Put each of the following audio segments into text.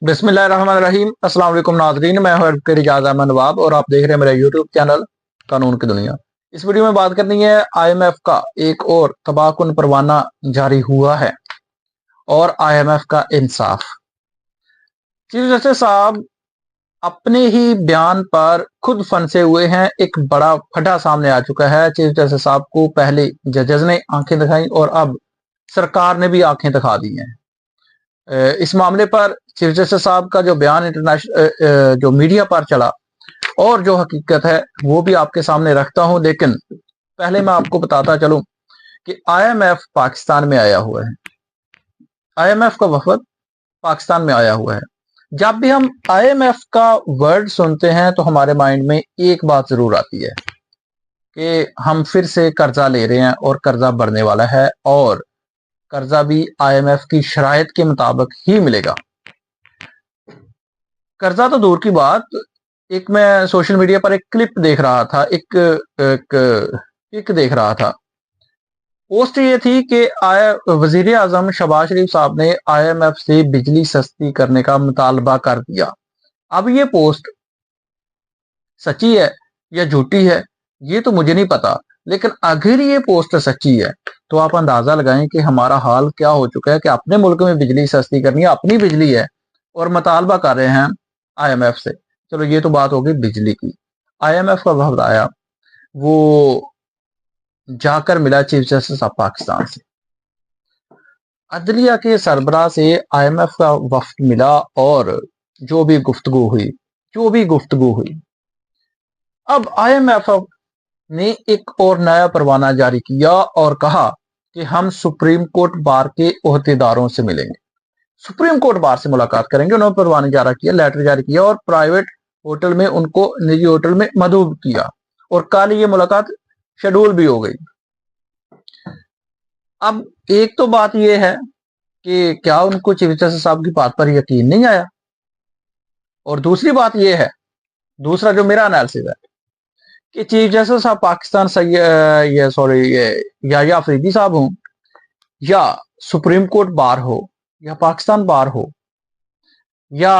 बिस्मिल्लाहिर्रहमानिर्रहीम। अस्सलाम वालेकुम नाज़रीन, मैं हूं एडवोकेट इजाज़ अहमद नवाब और आप देख रहे हैं मेरा यूट्यूब चैनल कानून की दुनिया। इस वीडियो में बात करनी है आईएमएफ का एक और तबाहकुन परवाना जारी हुआ है और आईएमएफ का इंसाफ। चीफ जस्टिस साहब अपने ही बयान पर खुद फंसे हुए हैं। एक बड़ा फटा सामने आ चुका है। चीफ जस्टिस साहब को पहले जजेस ने आंखें दिखाई और अब सरकार ने भी आंखें दिखा दी हैं। इस मामले पर चीफ जस्टिस साहब का जो बयान इंटरनेशनल जो मीडिया पर चला और जो हकीकत है वो भी आपके सामने रखता हूं, लेकिन पहले मैं आपको बताता चलूं कि आईएमएफ पाकिस्तान में आया हुआ है। आईएमएफ का वफद पाकिस्तान में आया हुआ है। जब भी हम आईएमएफ का वर्ड सुनते हैं तो हमारे माइंड में एक बात जरूर आती है कि हम फिर से कर्जा ले रहे हैं और कर्जा बढ़ने वाला है और कर्जा भी आईएमएफ की शराइत के मुताबिक ही मिलेगा। कर्जा तो दूर की बात, एक मैं सोशल मीडिया पर एक क्लिप देख रहा था, एक देख रहा था। पोस्ट ये थी कि वजीर आजम शहबाज शरीफ साहब ने आईएमएफ से बिजली सस्ती करने का मुतालबा कर दिया। अब ये पोस्ट सच्ची है या झूठी है ये तो मुझे नहीं पता, लेकिन अगर ये पोस्ट सच्ची है तो आप अंदाजा लगाएं कि हमारा हाल क्या हो चुका है कि अपने मुल्क में बिजली सस्ती करनी है, अपनी बिजली है और मुतालबा कर रहे हैं आईएमएफ से। चलो ये तो बात होगी बिजली की। आईएमएफ का वफद आया, वो जाकर मिला चीफ जस्टिस ऑफ पाकिस्तान से। अदलिया के सरबराह से आईएमएफ का वफद मिला और जो भी गुफ्तगू हुई, अब आईएमएफ ने एक और नया परवाना जारी किया और कहा कि हम सुप्रीम कोर्ट बार के ओहदेदारों से मिलेंगे, सुप्रीम कोर्ट बार से मुलाकात करेंगे। उन्होंने परवाना जारी किया, लेटर जारी किया और प्राइवेट होटल में उनको निजी होटल में मदऊद किया और कल ये मुलाकात शेड्यूल भी हो गई। अब एक तो बात यह है कि क्या उनको चीफ जस्टिस साहब की बात पर यकीन नहीं आया, और दूसरी बात यह है, दूसरा जो मेरा एनालिसिस है कि चीफ जस्टिस साहब पाकिस्तान या अफरीदी साहब हों या सुप्रीम कोर्ट बार हो या पाकिस्तान बार हो या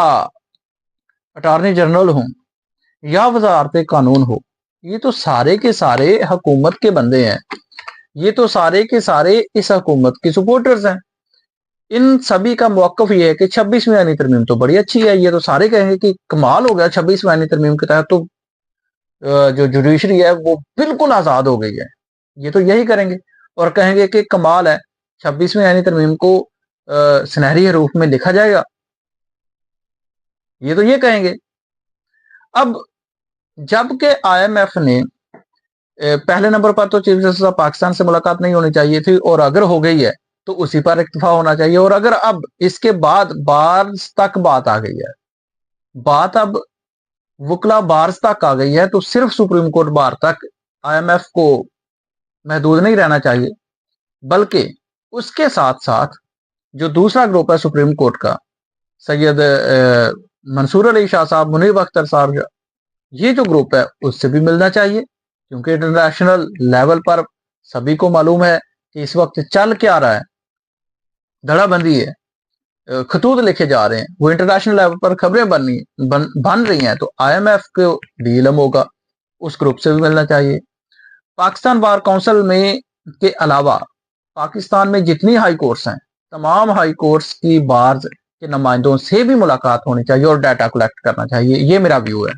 अटॉर्नी जनरल हो या वजारत कानून हो, ये तो सारे के सारे हुकूमत के बंदे हैं। ये तो सारे के सारे इस हुकूमत के सपोर्टर्स हैं। इन सभी का मौक़िफ़ ये है कि 26वीं आईनी तरमीम तो बड़ी अच्छी है। ये तो सारे कहेंगे कि कमाल हो गया, 26वीं आईनी तरमीम के तहत तो जो जुडिशरी है वो बिल्कुल आज़ाद हो गई है। ये तो यही करेंगे और कहेंगे कि कमाल है, 26वीं आईनी तरमीम को सुनहरी हरूफ में लिखा जाएगा। ये तो ये कहेंगे। अब जबकि आईएमएफ ने पहले नंबर पर तो चीफ जस्टिस ऑफ पाकिस्तान से मुलाकात नहीं होनी चाहिए थी और अगर हो गई है तो उसी पर इक्तफा होना चाहिए। और अगर अब इसके बाद बार्स तक बात आ गई है, बात अब वकला बार्स तक आ गई है, तो सिर्फ सुप्रीम कोर्ट बार तक आईएमएफ को महदूद नहीं रहना चाहिए, बल्कि उसके साथ साथ जो दूसरा ग्रुप है सुप्रीम कोर्ट का, सैयद मंसूर अली शाह साहब, मुनीब अख्तर साहब, ये जो ग्रुप है उससे भी मिलना चाहिए, क्योंकि इंटरनेशनल लेवल पर सभी को मालूम है कि इस वक्त चल क्या रहा है। धड़ाबंदी है, खतूत लिखे जा रहे हैं, वो इंटरनेशनल लेवल पर खबरें बन रही हैं, तो आईएमएफ को भी इल्म होगा, उस ग्रुप से भी मिलना चाहिए। पाकिस्तान बार काउंसिल में के अलावा पाकिस्तान में जितनी हाई कोर्ट्स हैं, तमाम हाई कोर्ट्स की बार के नुमाइंदों से भी मुलाकात होनी चाहिए और डाटा कलेक्ट करना चाहिए। ये मेरा व्यू है,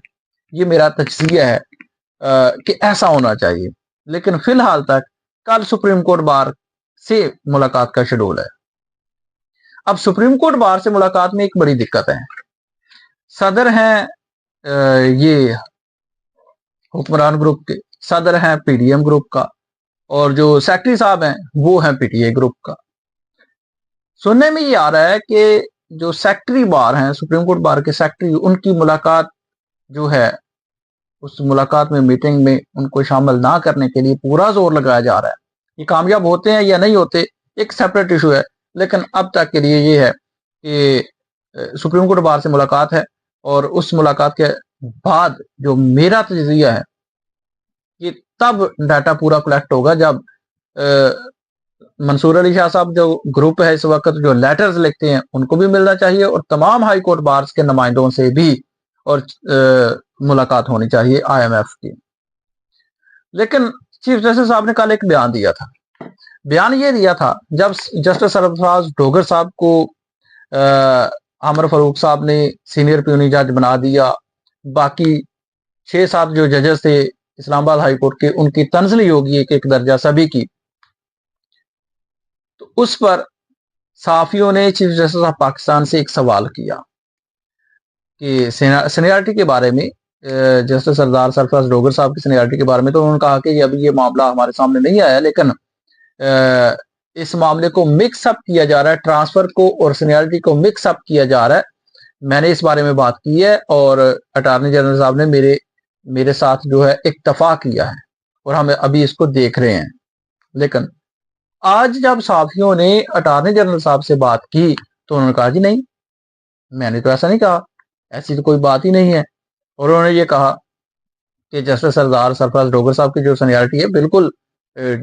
ये मेरा तजज़िया है कि ऐसा होना चाहिए। लेकिन फिलहाल तक कल सुप्रीम कोर्ट बार से मुलाकात का शेड्यूल है। अब सुप्रीम कोर्ट बार से मुलाकात में एक बड़ी दिक्कत है। सदर हैं ये हुक्मरान ग्रुप के, सदर हैं पीडीएम ग्रुप का, और जो सेक्रेटरी साहब हैं वो हैं पीटीए ग्रुप का। सुनने में ये आ रहा है कि जो सेक्रेटरी बार हैं, सुप्रीम कोर्ट बार के सेक्रेटरी, उनकी मुलाकात जो है, उस मुलाकात में मीटिंग में उनको शामिल ना करने के लिए पूरा जोर लगाया जा रहा है। ये कामयाब होते हैं या नहीं होते एक सेपरेट इशू है, लेकिन अब तक के लिए ये है कि सुप्रीम कोर्ट बार से मुलाकात है और उस मुलाकात के बाद जो मेरा तजज़िया है कि तब डाटा पूरा कलेक्ट होगा जब منصور علی شاہ صاحب جو گروپ ہے اس وقت جو لیٹرز لکھتے ہیں ان کو بھی ملنا چاہیے، اور تمام ہائی کورٹ بارز کے نمائندوں سے بھی اور ملاقات ہونی چاہیے آئی ایم ایف کی۔ لیکن چیف جسٹس صاحب نے کل ایک بیان دیا تھا، بیان یہ دیا تھا جب جسٹس سرفراز ڈوگر صاحب کو عامر فاروق صاحب نے سینئر پیونی جج بنا دیا، باقی 6-7 جو ججز تھے اسلام آباد ہائی کورٹ کے ان کی تنزلی ہوگی ایک درجہ سبھی کی، تو اس پر صحافیوں نے چیف جسٹس آف پاکستان سے ایک سوال کیا کہ سینیارٹی کے بارے میں، جسٹس سردار سرفراز ڈوگر صاحب کی سینیارٹی کے بارے میں، تو انہوں نے کہا کہ ابھی یہ معاملہ ہمارے سامنے نہیں آیا، لیکن اس معاملے کو مکس اپ کیا جا رہا ہے، ٹرانسفر کو اور سینیارٹی کو مکس اپ کیا جا رہا ہے۔ میں نے اس بارے میں بات کی ہے اور اٹارنی جنرل صاحب نے میرے ساتھ جو ہے اکتفا کیا ہے اور ہم ابھی اس کو دیکھ رہے ہیں۔ لیکن آج جب صحافیوں نے اٹارنی جنرل صاحب سے بات کی تو انہوں نے کہا جی نہیں، میں نے تو ایسا نہیں کہا، ایسی تو کوئی بات ہی نہیں ہے، اور انہوں نے یہ کہا کہ جسٹس سردار سرفراز ڈوگر صاحب کی جو سینیارٹی ہے بالکل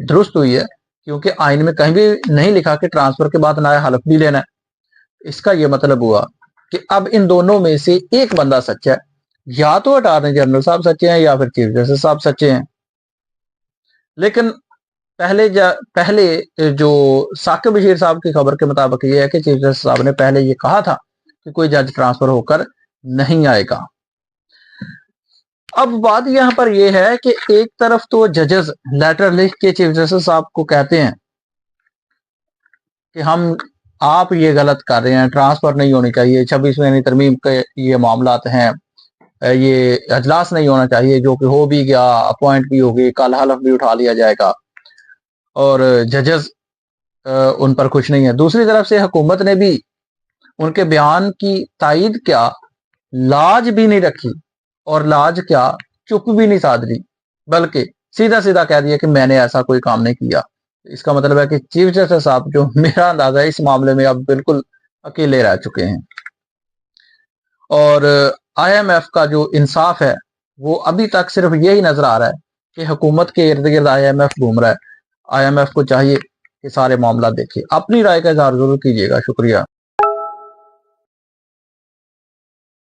درست ہوئی ہے، کیونکہ آئین میں کہیں بھی نہیں لکھا کہ ٹرانسفر کے بعد نیا حلف بھی لینا ہے۔ اس کا یہ مطلب ہوا کہ اب ان دونوں میں سے ایک بندہ سچا ہے، یا تو اٹارنی جنرل صاحب سچے ہیں یا پھر چیف جسٹس صاحب سچے ہیں۔ لیکن پہلے جو ثاقب بشیر صاحب کی خبر کے مطابق یہ ہے کہ چیف جسٹس صاحب نے پہلے یہ کہا تھا کہ کوئی جج ٹرانسفر ہو کر نہیں آئے گا۔ اب بات یہاں پر یہ ہے کہ ایک طرف تو ججز لیٹر لکھ کے چیف جسٹس صاحب کو کہتے ہیں کہ آپ یہ غلط کر رہے ہیں، ٹرانسفر نہیں ہونی چاہیے، 26ویں ترمیم کے یہ معاملات ہیں، یہ اجلاس نہیں ہونا چاہیے، جو کہ ہو بھی گیا، اپوائنٹ بھی ہوگی، کل حلف بھی اٹھا لیا جائے گا، اور ججز ان پر خوش نہیں ہے۔ دوسری طرف سے حکومت نے بھی ان کے بیان کی تائید کیا، لاج بھی نہیں رکھی، اور لاج کیا، چپ بھی نہیں سادھ لی، بلکہ سیدھا کہہ دیا کہ میں نے ایسا کوئی کام نہیں کیا۔ اس کا مطلب ہے کہ چیف جسٹس صاحب جو میرا اندازہ ہے اس معاملے میں اب بالکل اکیلے رہ چکے ہیں، اور آئی ایم ایف کا جو انصاف ہے وہ ابھی تک صرف یہی نظر آ رہا ہے کہ حکومت کے ارد گرد آئی ایم ایف گھوم رہا ہے۔ آئی ایم ایف کو چاہیے کہ سارے معاملات دیکھیے۔ اپنی رائے کا اظہار ضرور کیجیے گا۔ شکریہ۔